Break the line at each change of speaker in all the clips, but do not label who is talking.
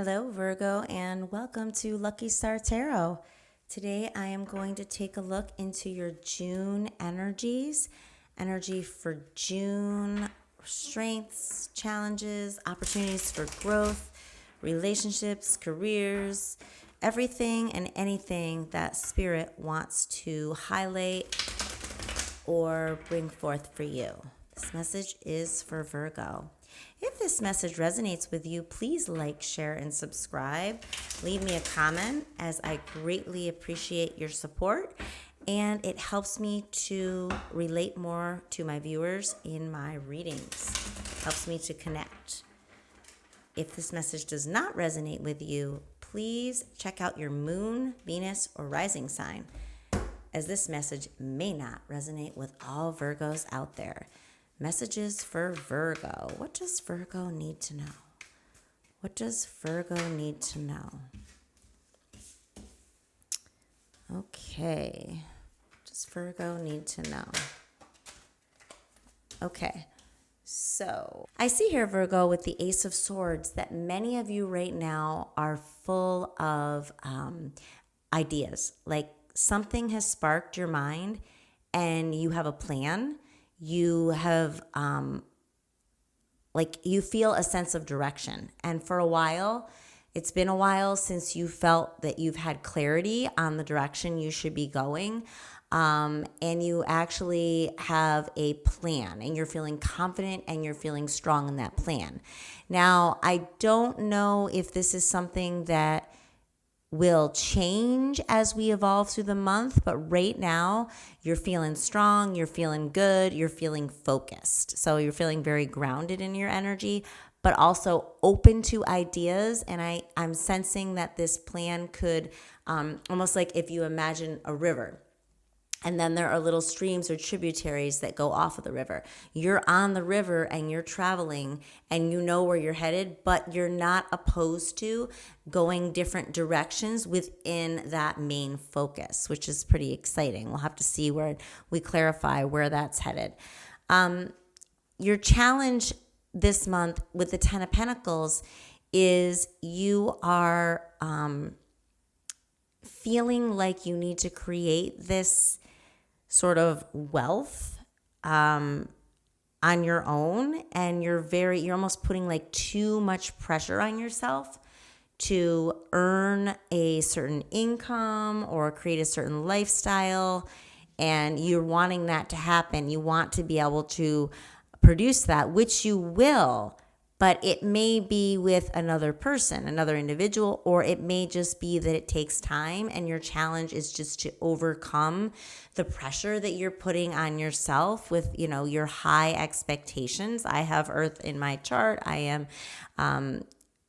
Hello, Virgo, and welcome to Lucky Star Tarot. Today, I am going to take a look into your June energies. Energy for June, strengths, challenges, opportunities for growth, relationships, careers, everything and anything that Spirit wants to highlight or bring forth for you. This message is for Virgo. If this message resonates with you, please like, share, and subscribe. Leave me a comment as I greatly appreciate your support, and it helps me to relate more to my viewers in my readings. Helps me to connect. If this message does not resonate with you, please check out your moon, Venus, or rising sign, as this message may not resonate with all Virgos out there. Messages for Virgo. What does Virgo need to know? What does Virgo need to know? Okay. What does Virgo need to know? Okay. So I see here, Virgo, with the Ace of Swords, that many of you right now are full of ideas. Like something has sparked your mind and you have a plan. You have, you feel a sense of direction. And for a while, it's been a while since you felt that you've had clarity on the direction you should be going. And you actually have a plan and you're feeling confident and you're feeling strong in that plan. Now, I don't know if this is something that will change as we evolve through the month, but right now you're feeling strong, you're feeling good, you're feeling focused. So you're feeling very grounded in your energy, but also open to ideas. And I'm sensing that this plan could, almost like if you imagine a river, and then there are little streams or tributaries that go off of the river. You're on the river and you're traveling and you know where you're headed, but you're not opposed to going different directions within that main focus, which is pretty exciting. We'll have to see where we clarify where that's headed. Your challenge this month with the Ten of Pentacles is you are feeling like you need to create this sort of wealth on your own, and you're almost putting like too much pressure on yourself to earn a certain income or create a certain lifestyle, and you're wanting that to happen. You want to be able to produce that, which you will, but it may be with another person, another individual, or it may just be that it takes time, and your challenge is just to overcome the pressure that you're putting on yourself with, your high expectations. I have Earth in my chart. I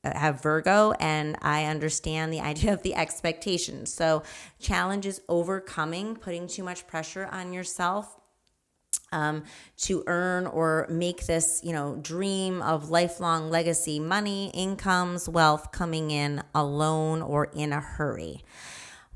have Virgo, and I understand the idea of the expectations. So challenge is overcoming, putting too much pressure on yourself to earn or make this, dream of lifelong legacy, money, incomes, wealth coming in alone or in a hurry.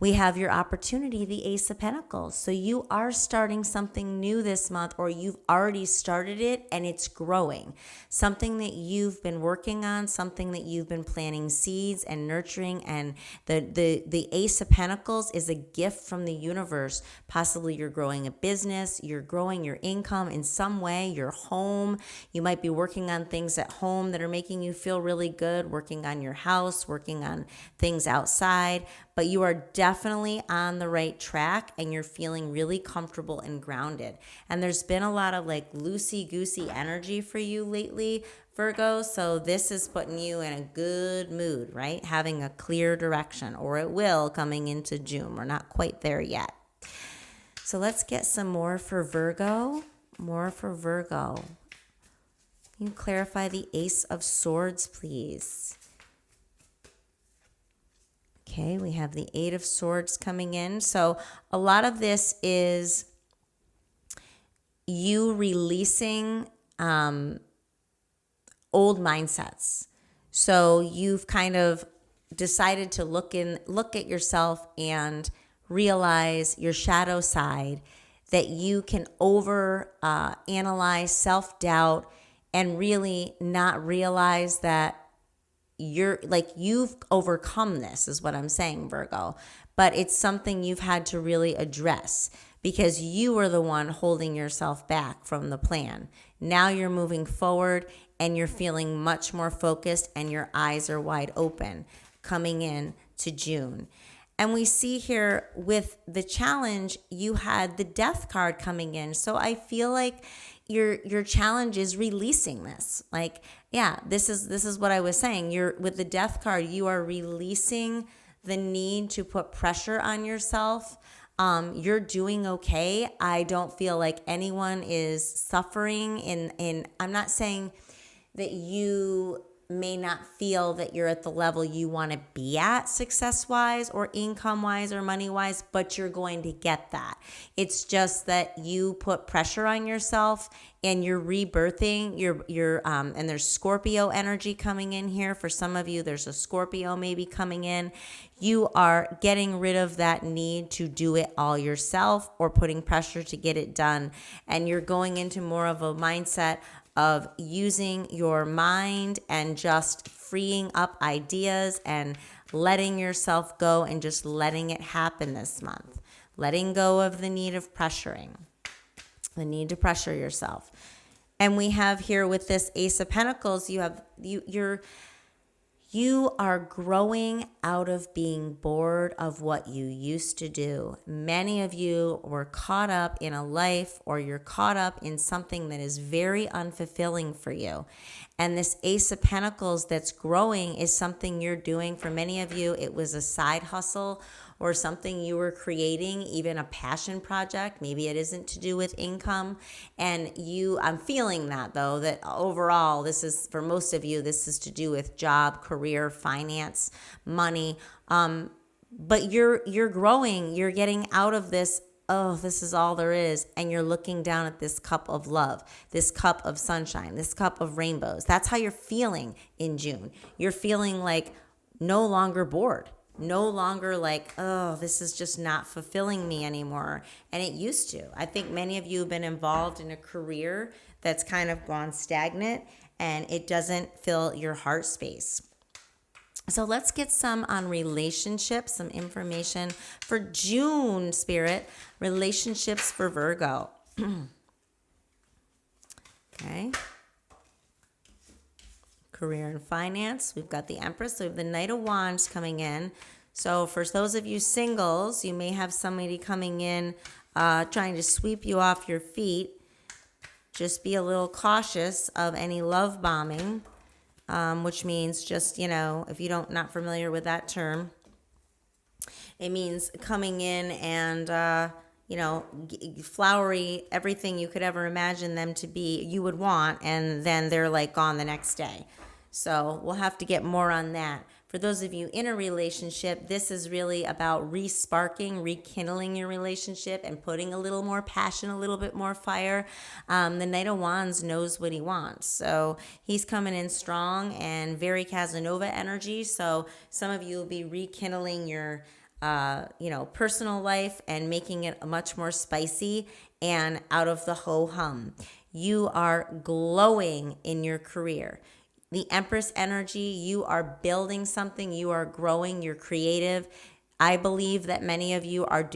We have your opportunity, the Ace of Pentacles. So you are starting something new this month, or you've already started it and it's growing. Something that you've been working on, something that you've been planting seeds and nurturing. And the Ace of Pentacles is a gift from the universe. Possibly you're growing a business, you're growing your income in some way, your home. You might be working on things at home that are making you feel really good, working on your house, working on things outside. But you are definitely on the right track and you're feeling really comfortable and grounded. And there's been a lot of like loosey-goosey energy for you lately, Virgo. So this is putting you in a good mood, right? Having a clear direction, or it will coming into June. We're not quite there yet. So let's get some more for Virgo. More for Virgo. Can you clarify the Ace of Swords, please? Okay, we have the Eight of Swords coming in. So a lot of this is you releasing old mindsets. So you've kind of decided to look at yourself and realize your shadow side, that you can analyze, self-doubt, and really not realize that you've overcome this is what I'm saying, Virgo, but it's something you've had to really address because you were the one holding yourself back from the plan. Now you're moving forward and you're feeling much more focused and your eyes are wide open coming in to June. And we see here with the challenge, you had the death card coming in. So I feel like your challenge is releasing this. Like, yeah, this is what I was saying. You're with the death card, you are releasing the need to put pressure on yourself. You're doing okay. I don't feel like anyone is suffering in I'm not saying that you may not feel that you're at the level you want to be at success-wise or income-wise or money-wise, but you're going to get that. It's just that you put pressure on yourself and you're rebirthing. And there's Scorpio energy coming in here. For some of you, there's a Scorpio maybe coming in. You are getting rid of that need to do it all yourself or putting pressure to get it done. And you're going into more of a mindset of using your mind and just freeing up ideas and letting yourself go and just letting it happen this month. Letting go of the need of pressuring, the need to pressure yourself. And we have here with this Ace of Pentacles, you are growing out of being bored of what you used to do. Many of you were caught up in a life or you're caught up in something that is very unfulfilling for you. And this Ace of Pentacles that's growing is something you're doing. For many of you, it was a side hustle or something you were creating, even a passion project. Maybe it isn't to do with income. And I'm feeling that though, that overall, this is, for most of you, this is to do with job, career, finance, money. But you're growing, you're getting out of this, oh, this is all there is. And you're looking down at this cup of love, this cup of sunshine, this cup of rainbows. That's how you're feeling in June. You're feeling like no longer bored. No longer like, oh, this is just not fulfilling me anymore. And it used to. I think many of you have been involved in a career that's kind of gone stagnant and it doesn't fill your heart space. So let's get some on relationships, some information for June, Spirit. Relationships for Virgo. Okay. Career and finance. We've got the Empress. So we have the Knight of Wands coming in. So for those of you singles, you may have somebody coming in trying to sweep you off your feet. Just be a little cautious of any love bombing, which means just, if you not familiar with that term, it means coming in and, flowery, everything you could ever imagine them to be, you would want, and then they're like gone the next day. So we'll have to get more on that. For those of you in a relationship, this is really about re-sparking, rekindling your relationship and putting a little more passion, a little bit more fire. The Knight of Wands knows what he wants. So he's coming in strong and very Casanova energy. So some of you will be rekindling your personal life and making it much more spicy and out of the ho-hum. You are glowing in your career. The Empress energy, you are building something, you are growing, you're creative. I believe that many of you are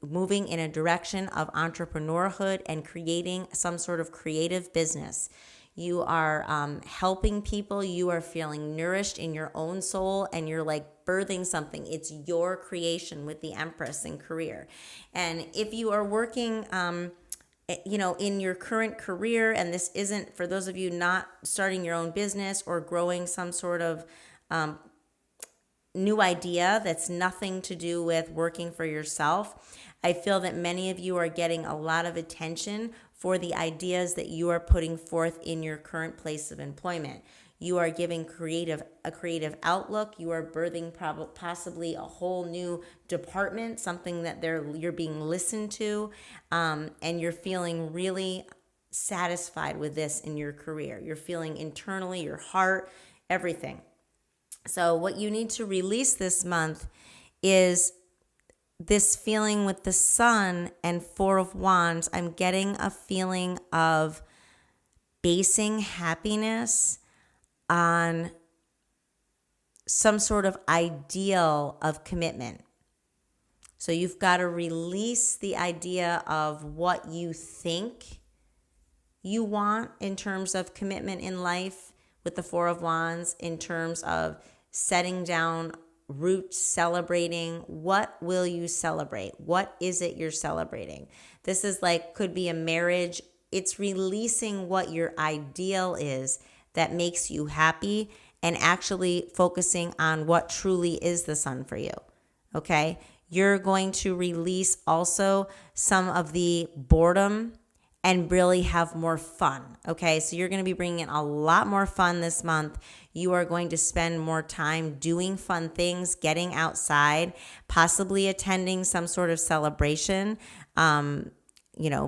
moving in a direction of entrepreneurhood and creating some sort of creative business. You are helping people. You are feeling nourished in your own soul and you're like birthing something. It's your creation with the Empress in career. And if you are working, in your current career, and this isn't for those of you not starting your own business or growing some sort of new idea that's nothing to do with working for yourself, I feel that many of you are getting a lot of attention for the ideas that you are putting forth in your current place of employment. You are giving a creative outlook. You are birthing possibly a whole new department, something that you're being listened to, and you're feeling really satisfied with this in your career. You're feeling internally, your heart, everything. So what you need to release this month is this feeling with the Sun and Four of Wands. I'm getting a feeling of basing happiness on some sort of ideal of commitment. So you've got to release the idea of what you think you want in terms of commitment in life with the Four of Wands, in terms of setting down roots, celebrating. What will you celebrate? What is it you're celebrating? This is like, could be a marriage. It's releasing what your ideal is that makes you happy and actually focusing on what truly is the sun for you. Okay? You're going to release also some of the boredom and really have more fun, okay? So you're going to be bringing in a lot more fun this month. You are going to spend more time doing fun things, getting outside, possibly attending some sort of celebration,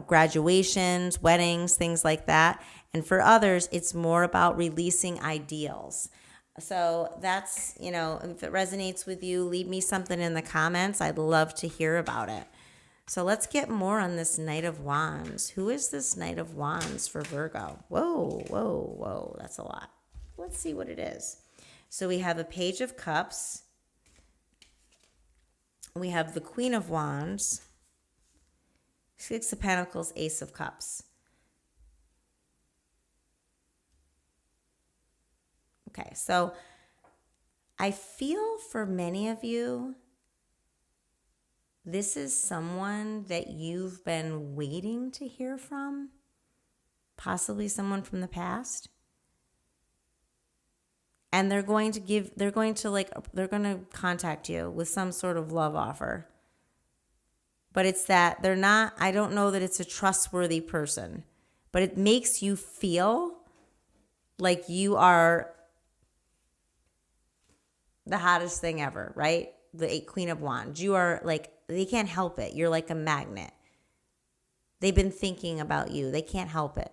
graduations, weddings, things like that. And for others, it's more about releasing ideals. So that's, if it resonates with you, leave me something in the comments. I'd love to hear about it. So let's get more on this Knight of Wands. Who is this Knight of Wands for Virgo? Whoa. That's a lot. Let's see what it is. So we have a Page of Cups. We have the Queen of Wands. Six of Pentacles, Ace of Cups. Okay, so I feel for many of you, this is someone that you've been waiting to hear from, possibly someone from the past. And they're going to contact you with some sort of love offer. But it's that I don't know that it's a trustworthy person, but it makes you feel like you are the hottest thing ever, right? The Queen of Wands. You are like, they can't help it. You're like a magnet. They've been thinking about you. They can't help it.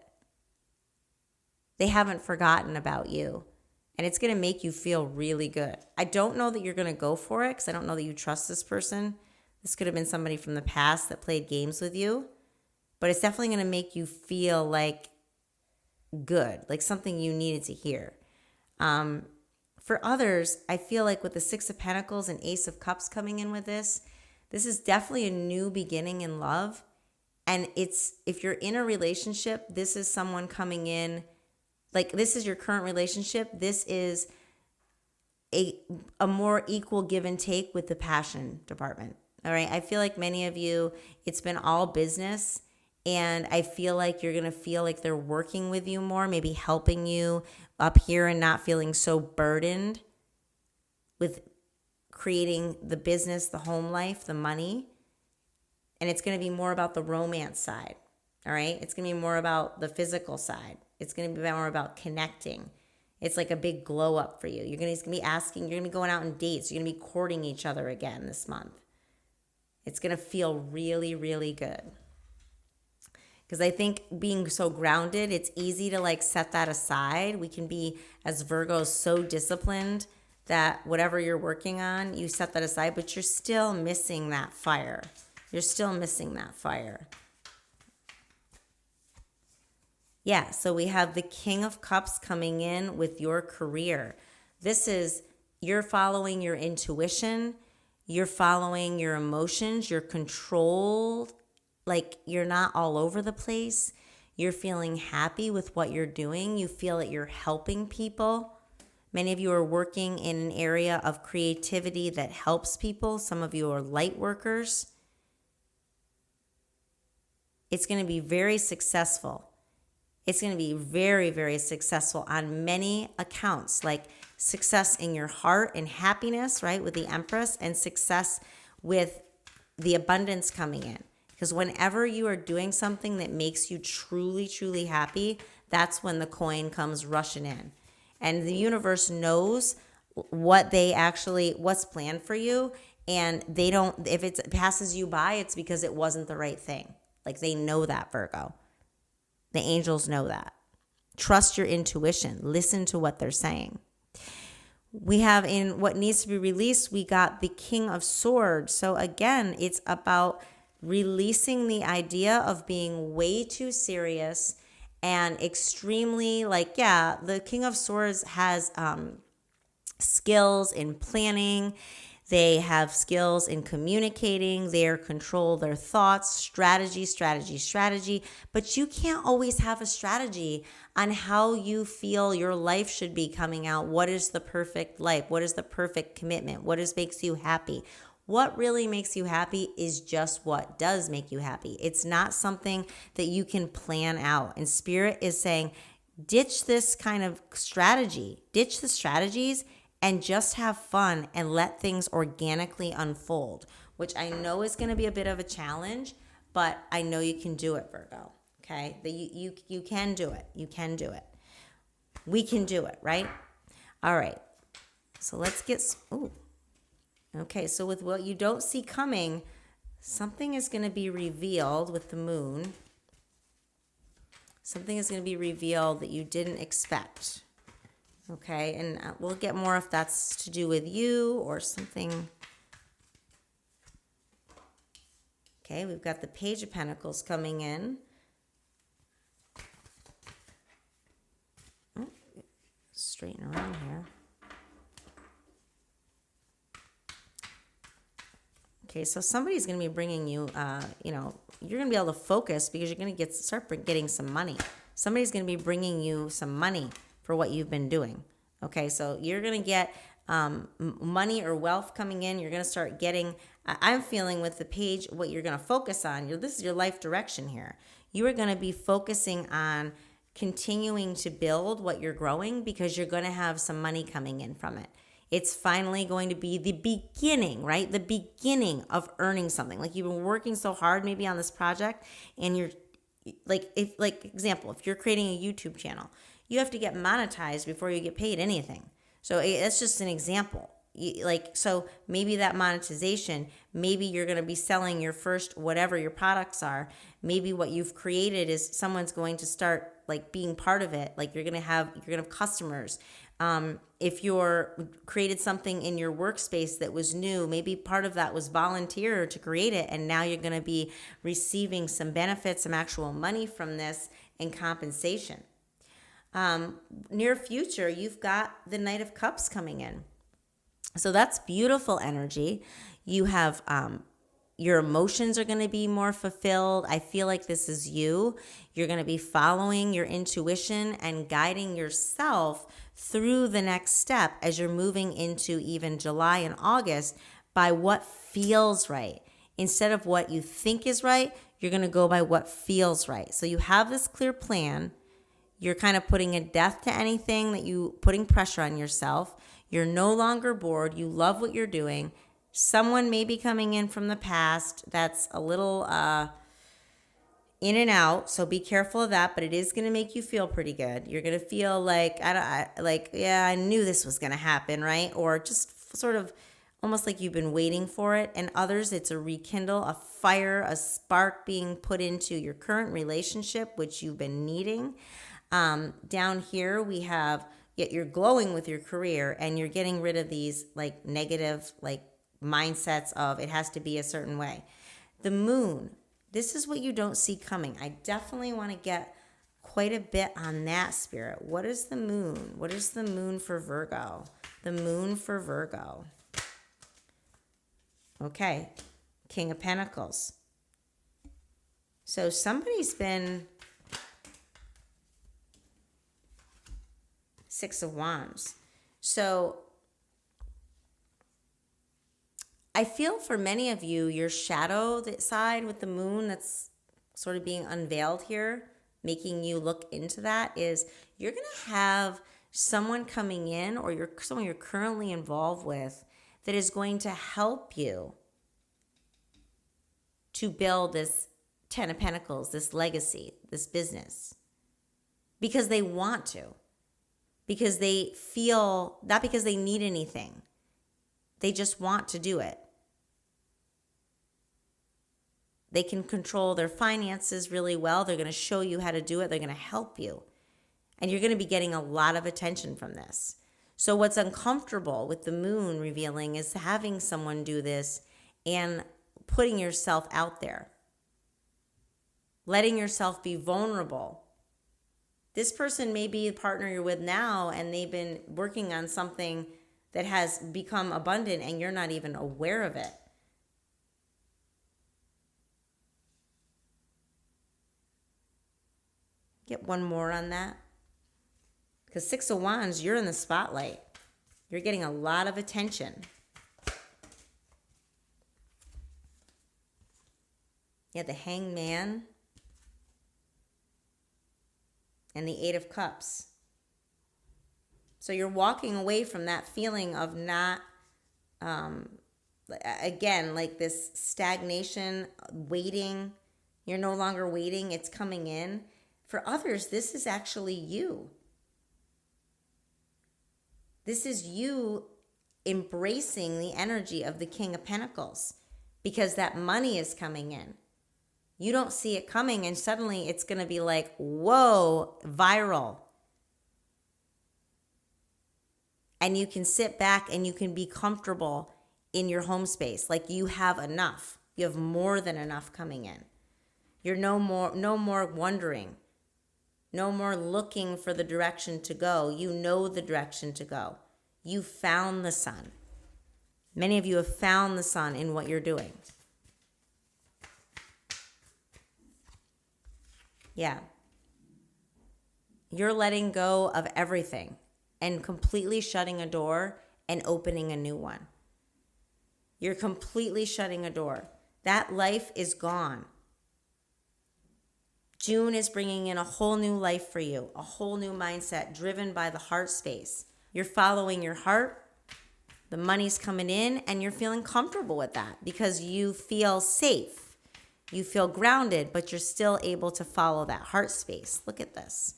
They haven't forgotten about you. And it's going to make you feel really good. I don't know that you're going to go for it because I don't know that you trust this person. This could have been somebody from the past that played games with you. But it's definitely going to make you feel like good, like something you needed to hear. For others, I feel like with the Six of Pentacles and Ace of Cups coming in with this is definitely a new beginning in love. And if you're in a relationship, this is someone coming in, like this is your current relationship. This is a more equal give and take with the passion department. All right. I feel like many of you, it's been all business. And I feel like you're going to feel like they're working with you more, maybe helping you up here and not feeling so burdened with creating the business, the home life, the money. And it's going to be more about the romance side. All right. It's going to be more about the physical side. It's going to be more about connecting. It's like a big glow up for you. You're going to be asking, you're going to be going out on dates. You're going to be courting each other again this month. It's going to feel really, really good. Because I think being so grounded, it's easy to like set that aside. We can be, as Virgos, so disciplined that whatever you're working on, you set that aside, but you're still missing that fire. You're still missing that fire. Yeah, so we have the King of Cups coming in with your career. This is, you're following your intuition, you're following your emotions, you're controlled. Like you're not all over the place. You're feeling happy with what you're doing. You feel that you're helping people. Many of you are working in an area of creativity that helps people. Some of you are light workers. It's going to be very successful. It's going to be very, very successful on many accounts, like success in your heart and happiness, right, with the Empress, and success with the abundance coming in. Because whenever you are doing something that makes you truly, truly happy, that's when the coin comes rushing in. And the universe knows what's planned for you. And they don't, if it passes you by, it's because it wasn't the right thing. Like they know that, Virgo. The angels know that. Trust your intuition. Listen to what they're saying. We have in what needs to be released, we got the King of Swords. So again, it's about releasing the idea of being way too serious and extremely the King of Swords has skills in planning. They have skills in communicating, their control, their thoughts, strategy. But you can't always have a strategy on how you feel your life should be coming out. What is the perfect life? What is the perfect commitment? Makes you happy? What really makes you happy is just what does make you happy. It's not something that you can plan out. And Spirit is saying, ditch this kind of strategy, ditch the strategies, and just have fun and let things organically unfold, which I know is going to be a bit of a challenge, but I know you can do it, Virgo. Okay? That you can do it. You can do it. We can do it, right? All right. So let's get okay, so with what you don't see coming, something is going to be revealed with the moon. Something is going to be revealed that you didn't expect. Okay, and we'll get more if that's to do with you or something. Okay, we've got the Page of Pentacles coming in. Straighten around here. Okay, so somebody's going to be bringing you, you're going to be able to focus because you're going to start getting some money. Somebody's going to be bringing you some money for what you've been doing. Okay, so you're going to get money or wealth coming in. You're going to start getting, I'm feeling with the page, what you're going to focus on. This is your life direction here. You are going to be focusing on continuing to build what you're growing because you're going to have some money coming in from it. It's finally going to be the beginning, right? The beginning of earning something. Like you've been working so hard maybe on this project and you're example, if you're creating a YouTube channel, you have to get monetized before you get paid anything. So that's just an example. So maybe that monetization, maybe you're going to be selling your first, whatever your products are. Maybe what you've created is someone's going to start being part of it. You're going to have customers. If you're created something in your workspace that was new, maybe part of that was volunteer to create it. And now you're going to be receiving some benefits, some actual money from this and compensation. Near future, you've got the Knight of Cups coming in. So that's beautiful energy. You have your emotions are going to be more fulfilled. I feel like this is you. You're going to be following your intuition and guiding yourself through the next step as you're moving into even July and August by what feels right. Instead of what you think is right, you're going to go by what feels right. So you have this clear plan. You're kind of putting a death to anything putting pressure on yourself. You're no longer bored. You love what you're doing. Someone may be coming in from the past that's a little in and out, so be careful of that, but it is going to make you feel pretty good. You're going to feel I knew this was going to happen, right? Or just sort of almost like you've been waiting for it. And others, it's a rekindle, a fire, a spark being put into your current relationship, which you've been needing. Down here, we have, yet you're glowing with your career and you're getting rid of these negative, mindsets of it has to be a certain way. The moon, this is what you don't see coming. I definitely want to get quite a bit on that, Spirit. What is the moon? What is the moon for Virgo? The moon for Virgo. Okay, King of Pentacles. So somebody's been Six of Wands. So I feel for many of you, your shadow side with the moon that's sort of being unveiled here, making you look into that, is you're going to have someone coming in or someone you're currently involved with that is going to help you to build this Ten of Pentacles, this legacy, this business, because they want to, because they feel, not because they need anything. They just want to do it. They can control their finances really well. They're going to show you how to do it. They're going to help you. And you're going to be getting a lot of attention from this. So what's uncomfortable with the moon revealing is having someone do this and putting yourself out there. Letting yourself be vulnerable. This person may be the partner you're with now and they've been working on something that has become abundant and you're not even aware of it. Get one more on that. Because Six of Wands, you're in the spotlight. You're getting a lot of attention. Yeah, the Hangman and the Eight of Cups. So you're walking away from that feeling of not, again, like this stagnation, waiting. You're no longer waiting. It's coming in. For others, this is actually you. This is you embracing the energy of the King of Pentacles because that money is coming in. You don't see it coming, and suddenly it's going to be like, whoa, viral. And you can sit back and you can be comfortable in your home space. Like you have enough. You have more than enough coming in. You're no more wondering. No more looking for the direction to go. You know the direction to go. You found the sun. Many of you have found the sun in what you're doing. Yeah. You're letting go of everything and completely shutting a door and opening a new one. You're completely shutting a door. That life is gone. June is bringing in a whole new life for you, a whole new mindset driven by the heart space. You're following your heart, the money's coming in, and you're feeling comfortable with that because you feel safe. You feel grounded, but you're still able to follow that heart space. Look at this.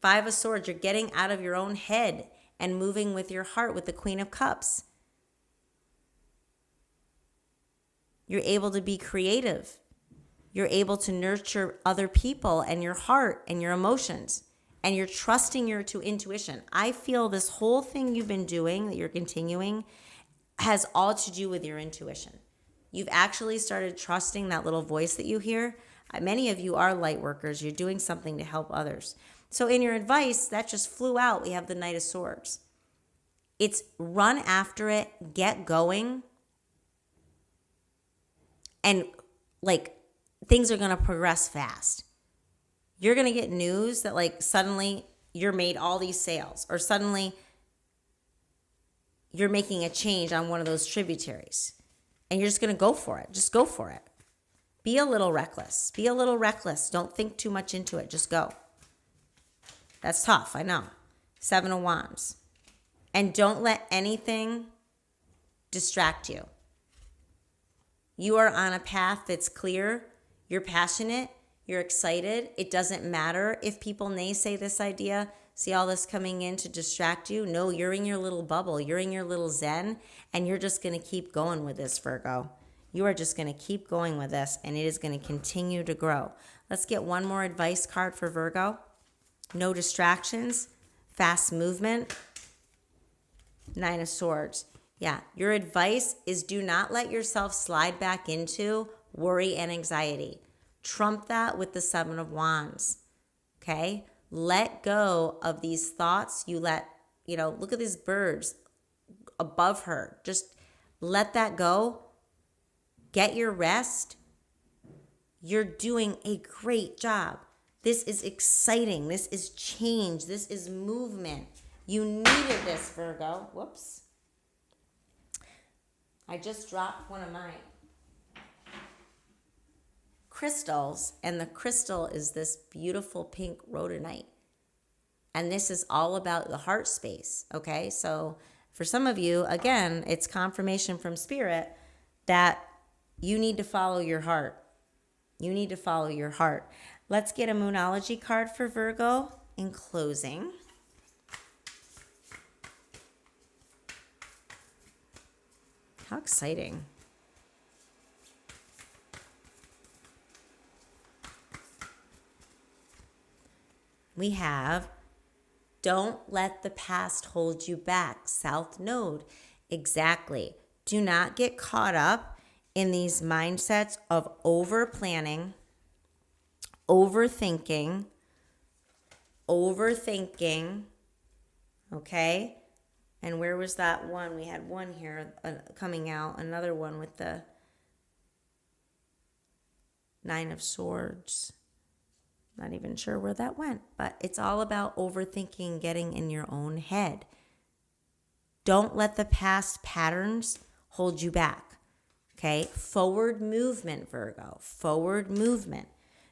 Five of Swords, you're getting out of your own head and moving with your heart with the Queen of Cups. You're able to be creative. You're able to nurture other people and your heart and your emotions. And you're trusting your intuition. I feel this whole thing you've been doing, that you're continuing, has all to do with your intuition. You've actually started trusting that little voice that you hear. Many of you are light workers. You're doing something to help others. So in your advice, that just flew out. We have the Knight of Swords. It's run after it, get going, and like things are going to progress fast. You're going to get news that like suddenly you're made all these sales, or suddenly you're making a change on one of those tributaries. And you're just going to go for it. Just go for it. Be a little reckless. Be a little reckless. Don't think too much into it. Just go. That's tough, I know. Seven of Wands. And don't let anything distract you. You are on a path that's clear. You're passionate. You're excited. It doesn't matter if people naysay this idea. See all this coming in to distract you? No, you're in your little bubble. You're in your little zen, and you're just going to keep going with this, Virgo. You are just going to keep going with this, and it is going to continue to grow. Let's get one more advice card for Virgo. No distractions, fast movement. Nine of Swords. Yeah, your advice is do not let yourself slide back into worry and anxiety. Trump that with the Seven of Wands, okay? Let go of these thoughts. Look at these birds above her. Just let that go. Get your rest. You're doing a great job. This is exciting. This is change. This is movement. You needed this, Virgo. Whoops. I just dropped one of my crystals, and the crystal is this beautiful pink rhodonite. And this is all about the heart space, okay? So for some of you, again, it's confirmation from Spirit that you need to follow your heart. You need to follow your heart. Let's get a Moonology card for Virgo in closing. How exciting. We have, don't let the past hold you back. South Node. Exactly. Do not get caught up in these mindsets of over-planning, overthinking, okay? And where was that one? We had one here coming out, another one with the Nine of Swords. Not even sure where that went, but it's all about overthinking, getting in your own head. Don't let the past patterns hold you back. Okay? Forward movement, Virgo. Forward movement.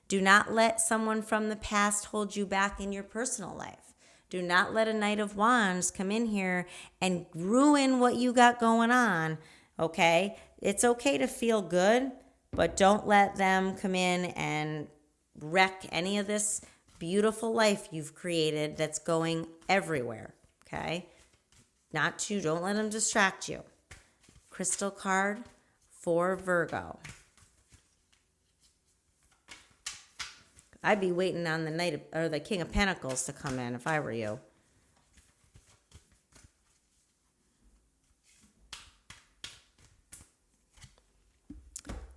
Do not let someone from the past hold you back in your personal life. Do not let a Knight of Wands come in here and ruin what you got going on. Okay? It's okay to feel good, but don't let them come in and wreck any of this beautiful life you've created that's going everywhere. Okay? Don't let them distract you. Crystal card for Virgo. I'd be waiting on the King of Pentacles to come in if I were you.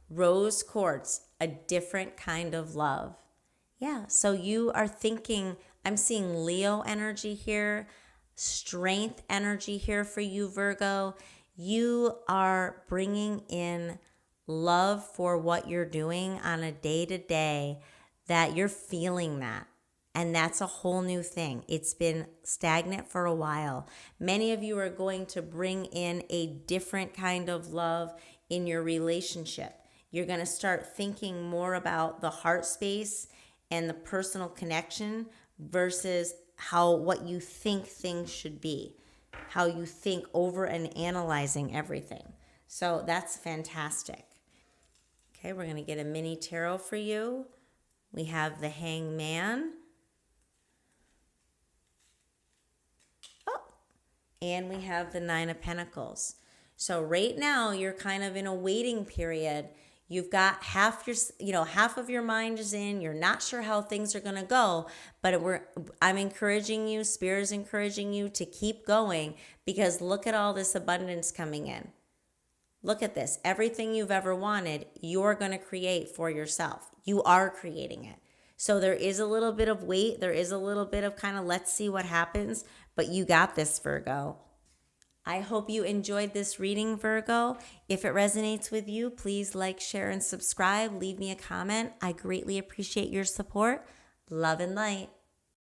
Rose quartz, a different kind of love. Yeah, so you are thinking, I'm seeing Leo energy here, strength energy here for you, Virgo. You are bringing in love for what you're doing on a day-to-day, that you're feeling that. And that's a whole new thing. It's been stagnant for a while. Many of you are going to bring in a different kind of love in your relationship. You're going to start thinking more about the heart space and the personal connection versus what you think things should be, how you think over and analyzing everything. So that's fantastic. Okay, we're going to get a mini tarot for you. We have the Hangman. Oh, and we have the Nine of Pentacles. So right now you're kind of in a waiting period. You've got half of your mind is in. You're not sure how things are going to go, but I'm encouraging you, Spirit is encouraging you to keep going, because look at all this abundance coming in. Look at this. Everything you've ever wanted, you're going to create for yourself. You are creating it. So there is a little bit of wait. There is a little bit of kind of let's see what happens, but you got this, Virgo. I hope you enjoyed this reading, Virgo. If it resonates with you, please like, share, and subscribe. Leave me a comment. I greatly appreciate your support. Love and light.